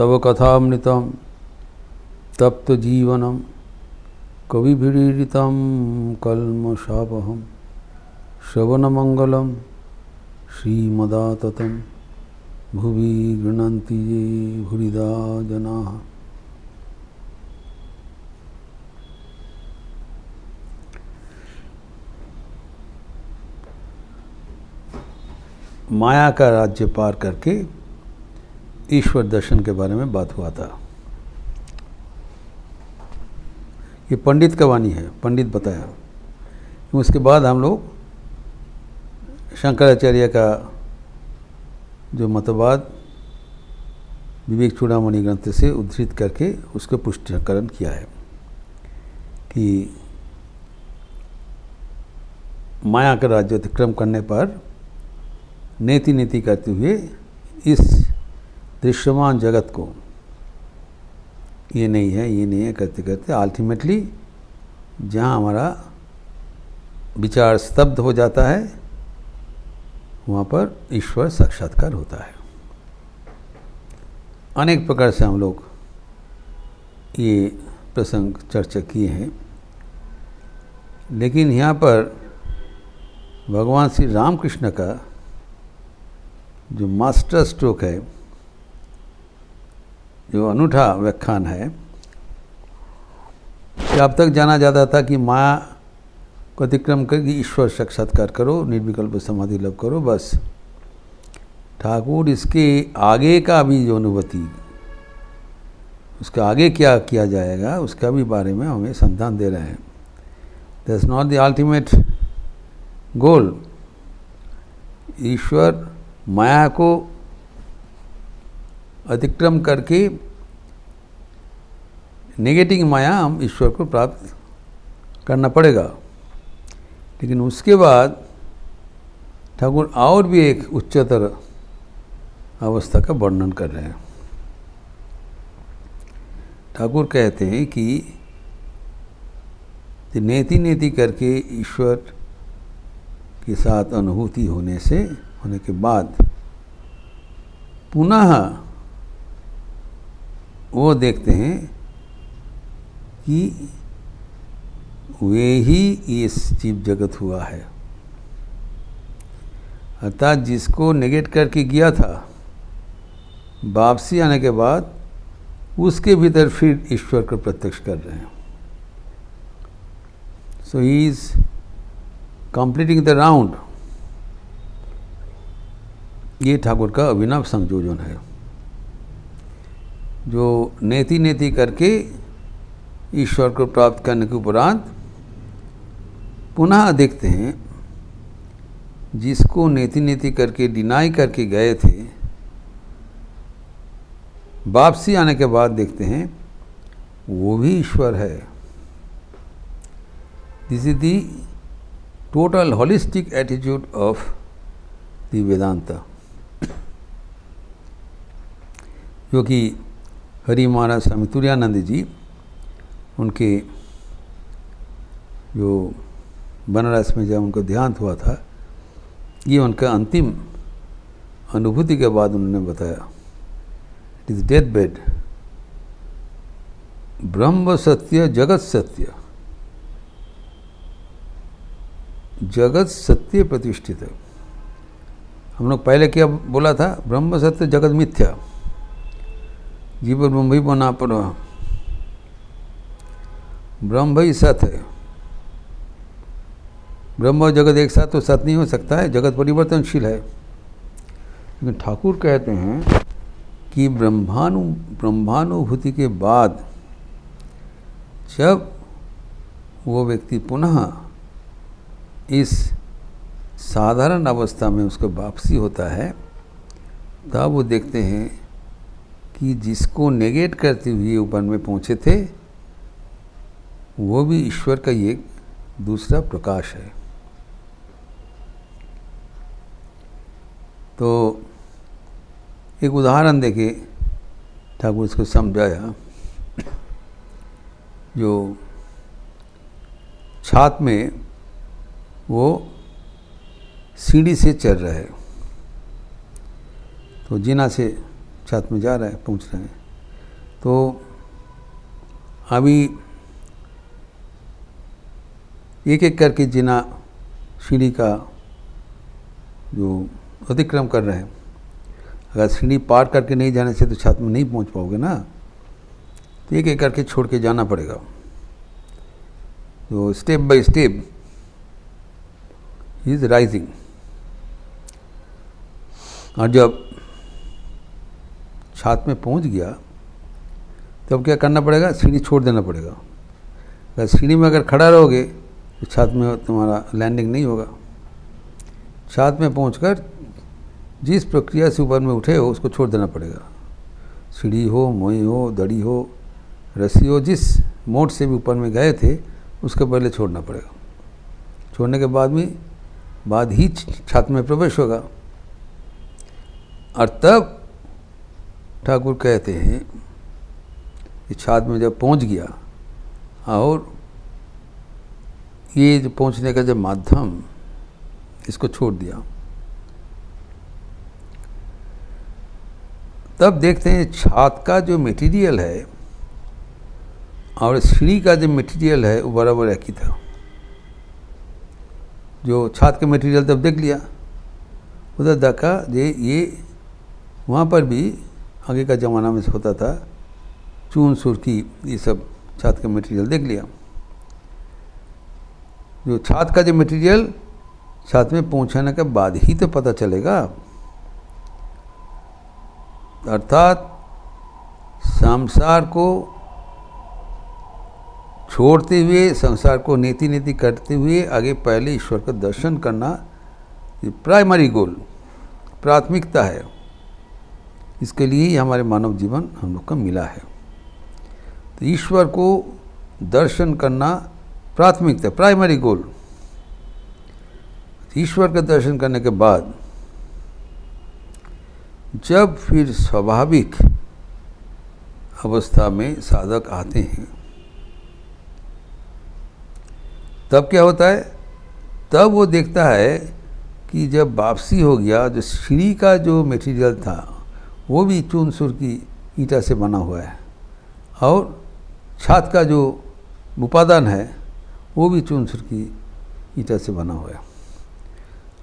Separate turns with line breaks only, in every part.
तव कथामृतं तप्त जीवनम कविभिरीडितं कल्मषापहं श्रवणमंगलम श्रीमदाततं भुवि गृह्णन्ति ये भूरिदा जनाः। माया का राज्य पार करके ईश्वर दर्शन के बारे में बात हुआ था। ये पंडित का वाणी है, पंडित बताया। उसके बाद हम लोग शंकराचार्य का जो मतवाद विवेक चूड़ामणि ग्रंथ से उद्धृत करके उसको पुष्टिकरण किया है कि माया का राज्य अतिक्रम करने पर नेति नेति करते हुए इस दृश्यमान जगत को ये नहीं है, ये नहीं है करते करते अल्टीमेटली जहाँ हमारा विचार स्तब्ध हो जाता है वहाँ पर ईश्वर साक्षात्कार होता है। अनेक प्रकार से हम लोग ये प्रसंग चर्चा किए हैं, लेकिन यहाँ पर भगवान श्री रामकृष्ण का जो मास्टर स्ट्रोक है, जो अनूठा व्याख्यान है, कि अब तक जाना जाता था कि माया को अतिक्रम करके ईश्वर साक्षात्कार करो, निर्विकल्प समाधि लाभ करो, बस। ठाकुर इसके आगे का भी जो अनुभूति, उसके आगे क्या किया जाएगा उसका भी बारे में हमें संधान दे रहे हैं। That's not the ultimate goal. ईश्वर माया को अतिक्रम करके नेगेटिव माया हम ईश्वर को प्राप्त करना पड़ेगा। लेकिन उसके बाद ठाकुर और भी एक उच्चतर अवस्था का वर्णन कर रहे हैं। ठाकुर कहते हैं कि नेति नेति करके ईश्वर के साथ अनुभूति होने के बाद पुनः वो देखते हैं कि वे ही ये जीव जगत हुआ है। अर्थात जिसको नेगेट करके गया था, वापसी आने के बाद उसके भीतर फिर ईश्वर को प्रत्यक्ष कर रहे हैं। So he is completing the round. ये ठाकुर का अभिनव संयोजन है, जो नेति नेति करके ईश्वर को प्राप्त करने के उपरांत पुनः देखते हैं जिसको नेति नेति करके डिनाई करके गए थे, वापसी आने के बाद देखते हैं वो भी ईश्वर है। This is the total holistic attitude of the Vedanta, जो कि हरि महाराज स्वामी तुरानंद जी, उनके जो बनारस में जब उनको देहांत हुआ था, ये उनका अंतिम अनुभूति के बाद उन्होंने बताया। इट इज डेथ बेड, ब्रह्म सत्य जगत सत्य, जगत सत्य प्रतिष्ठित है। हम लोग पहले क्या बोला था? ब्रह्म सत्य जगत मिथ्या, जीव ब्रह्म ही बना पर ब्रह्म ही सत्य है। ब्रह्म और जगत एक साथ तो सत्य नहीं हो सकता है, जगत परिवर्तनशील है। लेकिन ठाकुर कहते हैं कि ब्रह्मानुभूति के बाद जब वो व्यक्ति पुनः इस साधारण अवस्था में उसको वापसी होता है, तब वो देखते हैं कि जिसको नेगेट करते हुए ऊपर में पहुँचे थे, वो भी ईश्वर का एक दूसरा प्रकाश है। तो एक उदाहरण देके ठाकुर इसको समझाया। जो छात में वो सीढ़ी से चढ़ रहा है, तो जीना से छत में जा रहा है, पहुंच रहे हैं। तो अभी एक एक करके जिना सीढ़ी का जो अतिक्रम कर रहे हैं, अगर सीढ़ी पार करके नहीं जाने से तो छात्र में नहीं पहुंच पाओगे ना, तो एक एक करके छोड़ के जाना पड़ेगा। तो step by step he is rising. और जब छात्र में पहुंच गया तब क्या करना पड़ेगा? सीढ़ी छोड़ देना पड़ेगा। अगर सीढ़ी में अगर खड़ा रहोगे तो छात्र में तुम्हारा लैंडिंग नहीं होगा। छात्र में पहुंचकर जिस प्रक्रिया से ऊपर में उठे हो उसको छोड़ देना पड़ेगा। सीढ़ी हो, मोई हो, दड़ी हो, रस्सी हो, जिस मोड से भी ऊपर में गए थे उसके पहले छोड़ना पड़ेगा। छोड़ने के बाद ही छात्र में प्रवेश होगा। और तब ठाकुर कहते हैं कि छात्र में जब पहुंच गया और ये जो पहुंचने का जब माध्यम इसको छोड़ दिया, तब देखते हैं छात्र का जो मटेरियल है और सीढ़ी का जो मटेरियल है वो बराबर एक ही था। जो छात्र का मटेरियल तब देख लिया, उधर देखा ये वहाँ पर भी आगे का ज़माना में होता था, चून सुर्खी ये सब छात्र का मटेरियल देख लिया। जो छात्र का जो मटेरियल छात्र में पहुँचाने के बाद ही तो पता चलेगा। अर्थात संसार को छोड़ते हुए, संसार को नीति नीति करते हुए आगे पहले ईश्वर का दर्शन करना ये प्राइमरी गोल, प्राथमिकता है। इसके लिए ही हमारे मानव जीवन हम लोग का मिला है। तो ईश्वर को दर्शन करना प्राथमिकता, प्राइमरी गोल। ईश्वर का दर्शन करने के बाद जब फिर स्वाभाविक अवस्था में साधक आते हैं, तब क्या होता है? तब वो देखता है कि जब वापसी हो गया, जो सीढ़ी का जो मटेरियल था वो भी चून सुर की ईंटा से बना हुआ है और छात्र का जो उपादान है वो भी चून सुर की ईंटा से बना हुआ है।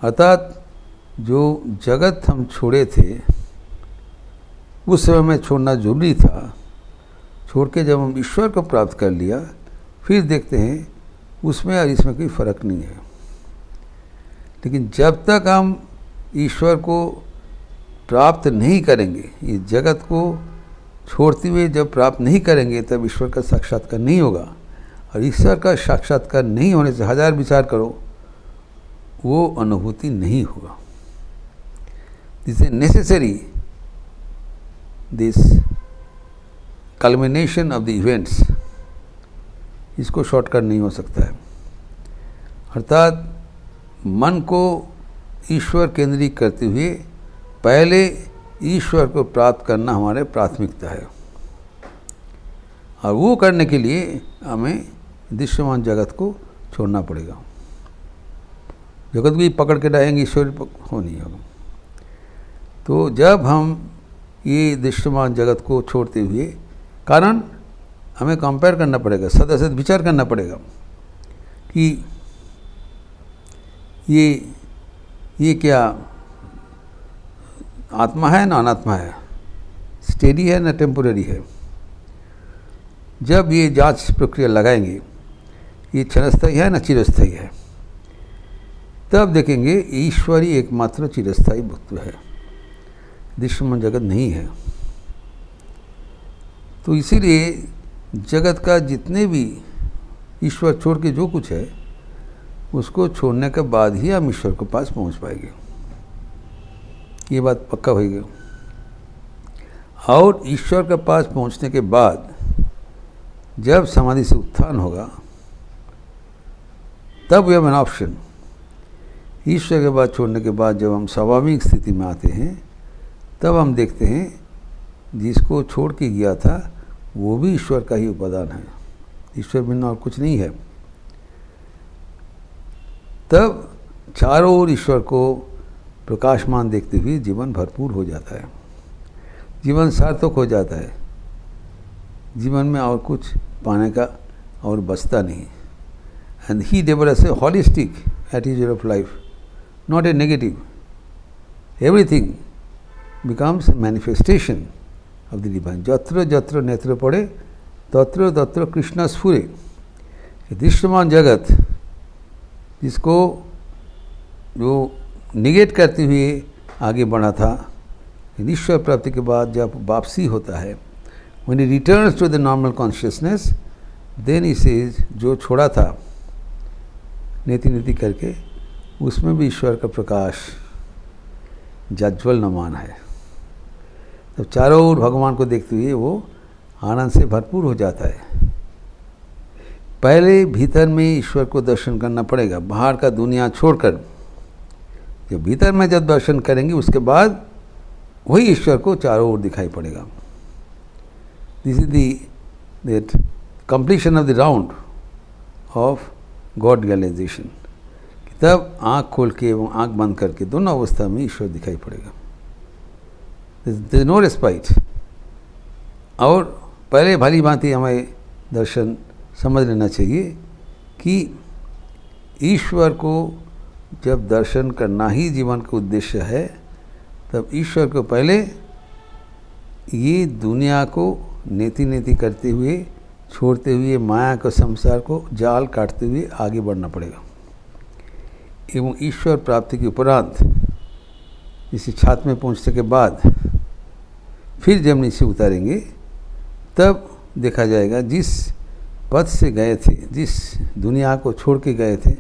अर्थात जो जगत हम छोड़े थे उस समय में छोड़ना जरूरी था। छोड़ के जब हम ईश्वर को प्राप्त कर लिया, फिर देखते हैं उसमें और इसमें कोई फर्क नहीं है। लेकिन जब तक हम ईश्वर को प्राप्त नहीं करेंगे, इस जगत को छोड़ते हुए जब प्राप्त नहीं करेंगे, तब ईश्वर का साक्षात्कार नहीं होगा। और ईश्वर का साक्षात्कार नहीं होने से हजार विचार करो, वो अनुभूति नहीं होगा। This is necessary, this culmination of the events, इसको शॉर्टकट नहीं हो सकता है। अर्थात मन को ईश्वर केंद्रित करते हुए पहले ईश्वर को प्राप्त करना हमारे प्राथमिकता है। और वो करने के लिए हमें दृश्यमान जगत को छोड़ना पड़ेगा। जगत को ही पकड़ के रहेंगे, ईश्वर हो नहीं होगा। तो जब हम ये दृश्यमान जगत को छोड़ते हुए, कारण हमें कंपेयर करना पड़ेगा, सदसद विचार करना पड़ेगा कि ये क्या आत्मा है ना अनात्मा है, स्टेडी है ना टेम्पोररी है। जब ये जांच प्रक्रिया लगाएंगे, ये क्षणस्थायी है ना चिरस्थायी है, तब देखेंगे ईश्वरी एकमात्र चिरस्थायी वस्तु है, दृश्यमान जगत नहीं है। तो इसीलिए जगत का जितने भी ईश्वर छोड़ के जो कुछ है, उसको छोड़ने के बाद ही हम ईश्वर के पास पहुंच पाएंगे। ये बात पक्का होगी। और ईश्वर के पास पहुंचने के बाद जब समाधि से उत्थान होगा, तब वी हैव एन ऑप्शन। ईश्वर के बाद छोड़ने के बाद जब हम स्वाभाविक स्थिति में आते हैं, तब हम देखते हैं जिसको छोड़ के गया था वो भी ईश्वर का ही उपादान है, ईश्वर बिना और कुछ नहीं है। तब चारों ओर ईश्वर को प्रकाशमान देखते हुए जीवन भरपूर हो जाता है, जीवन सार्थक हो जाता है। जीवन में और कुछ पाने का और बचता नहीं। And he develops a holistic attitude of life, not a negative. Everything becomes manifestation of the divine. जत्र जत्र नेत्र पड़े तत्र तत्र कृष्ण स्फुरे। दृश्यमान जगत जिसको जो निगेट करते हुए आगे बढ़ा था, ईश्वर प्राप्ति के बाद जब वापसी होता है, when he returns to the normal consciousness, then he says, जो छोड़ा था नेति नेति करके, उसमें भी ईश्वर का प्रकाश जज्वलमान है। तब चारों ओर भगवान को देखते हुए वो आनंद से भरपूर हो जाता है। पहले भीतर में ईश्वर को दर्शन करना पड़ेगा, बाहर का दुनिया छोड़कर। जब भीतर में जब दर्शन करेंगे उसके बाद वही ईश्वर को चारों ओर दिखाई पड़ेगा। This is that completion of the round of God realisation. तब आँख खोल के एवं आँख बंद करके दोनों अवस्था में ईश्वर दिखाई पड़ेगा। There is no respite. और पहले भली भांति हमें दर्शन समझ लेना चाहिए कि ईश्वर को जब दर्शन करना ही जीवन का उद्देश्य है, तब ईश्वर को पहले ये दुनिया को नेति नेति करते हुए, छोड़ते हुए, माया के संसार को जाल काटते हुए आगे बढ़ना पड़ेगा। एवं ईश्वर प्राप्ति के उपरांत इसी छात्र में पहुंचने के बाद फिर जब नीचे उतारेंगे, तब देखा जाएगा जिस पथ से गए थे, जिस दुनिया को छोड़ के गए थे,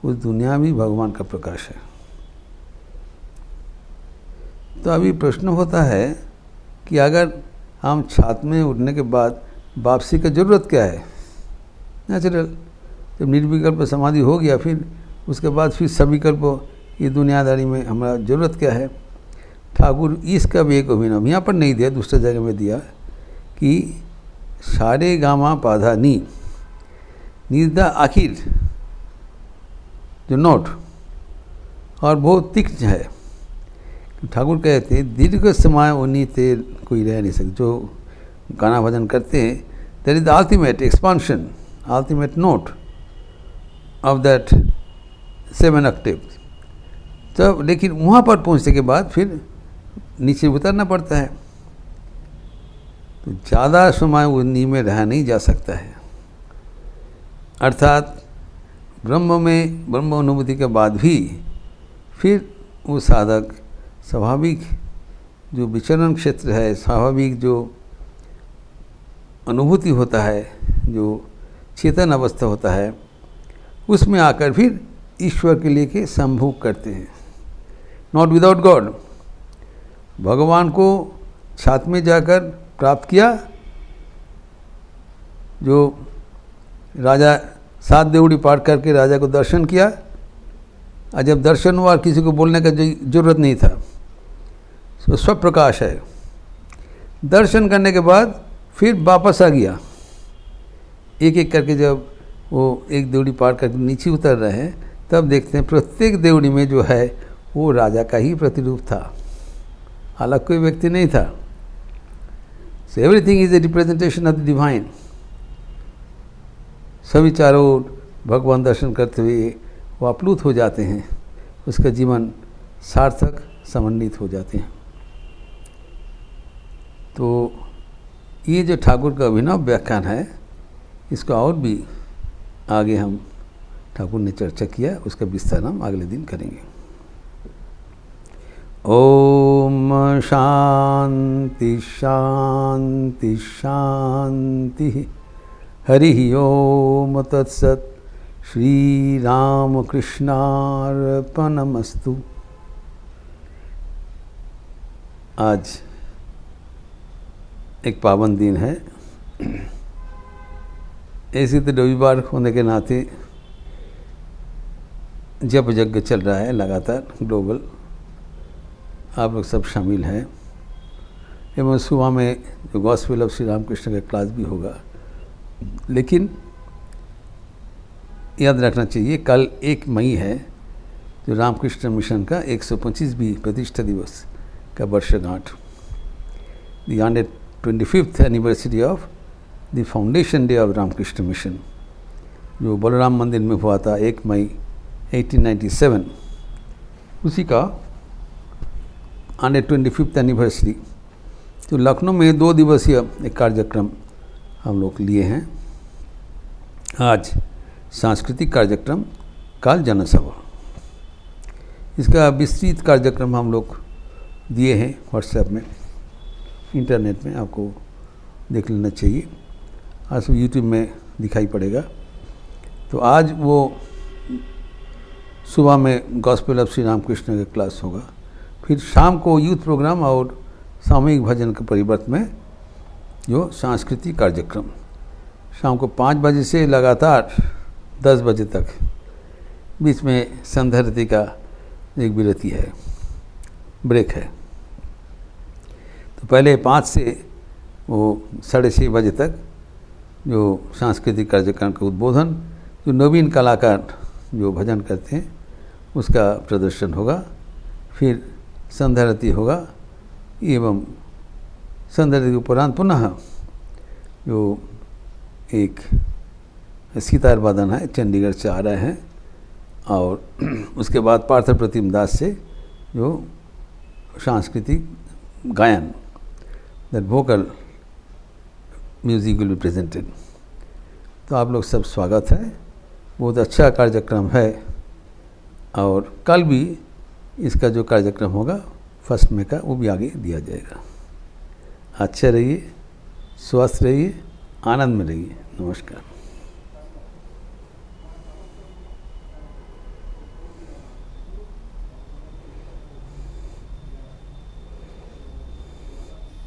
उस दुनिया में भगवान का प्रकाश है। तो अभी प्रश्न होता है कि अगर हम छात्र में उठने के बाद वापसी का ज़रूरत क्या है? नेचुरल, जब निर्विकल्प समाधि हो गया, फिर उसके बाद फिर सविकल्प ये दुनियादारी में हमारा ज़रूरत क्या है? ठाकुर इसका भी एक अभिनव यहाँ पर नहीं दिया, दूसरे जगह में दिया कि सारे गामा पाधा नी निर्दा आखिर जो नोट और बहुत तीक्ष्ण है। ठाकुर कहते हैं दीर्घ समय उन्हीं ते कोई रह नहीं सकते। जो गाना भजन करते हैं, that is the ultimate expansion, ultimate note of that 7 Octave. तब लेकिन वहाँ पर पहुँचने के बाद फिर नीचे उतरना पड़ता है, तो ज़्यादा समय उन्हीं में रह नहीं जा सकता है। अर्थात ब्रह्म में ब्रह्म अनुभूति के बाद भी फिर वो साधक स्वाभाविक जो विचरण क्षेत्र है, स्वाभाविक जो अनुभूति होता है, जो चेतन अवस्था होता है, उसमें आकर फिर ईश्वर के लिए के संभोग करते हैं। Not without God. भगवान को छात्र में जाकर प्राप्त किया, जो राजा 7 देवड़ी पार करके राजा को दर्शन किया, और जब दर्शन हुआ किसी को बोलने का जरूरत नहीं था, तो सब प्रकाश है। दर्शन करने के बाद फिर वापस आ गया, एक एक करके जब वो एक देवड़ी पार करके नीचे उतर रहे हैं, तब देखते हैं प्रत्येक देवड़ी में जो है वो राजा का ही प्रतिरूप था, अलग कोई व्यक्ति नहीं था। So everything is a representation of the divine. सभी चारों ओर भगवान दर्शन करते हुए वो आप्लुत हो जाते हैं, उसका जीवन सार्थक समन्वित हो जाते हैं। तो ये जो ठाकुर का अभिनव व्याख्यान है, इसको और भी आगे हम ठाकुर ने चर्चा किया, उसका विस्तार हम अगले दिन करेंगे। ओम शांति शांति शांति। हरि ओम तत्सत। श्री राम कृष्णार्पणमस्तु। आज एक पावन दिन है। ऐसे तो रविवार होने के नाते जप यज्ञ चल रहा है लगातार ग्लोबल, आप लोग सब शामिल हैं। एवं सुबह में जो गॉस्पेल ऑफ श्री रामकृष्ण का क्लास भी होगा। लेकिन याद रखना चाहिए कल 1 मई है, जो रामकृष्ण मिशन का 125वीं प्रतिष्ठा दिवस का वर्षगांठ, the 125th anniversary of the foundation day of Ramakrishna Mission, जो बलराम मंदिर में हुआ था 1 मई 1897, उसी का 125th एनिवर्सरी। तो लखनऊ में 2 दिवसीय एक कार्यक्रम हम लोग लिए हैं। आज सांस्कृतिक कार्यक्रम, कल जनसभा। इसका विस्तृत कार्यक्रम हम लोग दिए हैं व्हाट्सएप में, इंटरनेट में, आपको देख लेना चाहिए। आज यूट्यूब में दिखाई पड़ेगा। तो आज वो सुबह में गॉस्पेल ऑफ श्री रामकृष्ण का क्लास होगा, फिर शाम को यूथ प्रोग्राम और सामूहिक भजन के परिवर्तन में जो सांस्कृतिक कार्यक्रम शाम को 5 बजे से लगातार 10 बजे तक, बीच में संध्या आरती का एक विरति है, ब्रेक है। तो पहले 5 से वो 6:30 बजे तक जो सांस्कृतिक कार्यक्रम का उद्बोधन, जो नवीन कलाकार जो भजन करते हैं उसका प्रदर्शन होगा, फिर संध्या आरती होगा, एवं संध्या आरती के उपरांत पुनः जो एक सितार वादन है, चंडीगढ़ से आ रहे हैं, और उसके बाद पार्थ प्रतिम दास से जो सांस्कृतिक गायन, that vocal music will be presented. तो आप लोग सब स्वागत है, बहुत अच्छा कार्यक्रम है। और कल भी इसका जो कार्यक्रम होगा 1 मई का, वो भी आगे दिया जाएगा। अच्छे रहिए, स्वस्थ रहिए, आनंद में रहिए। नमस्कार।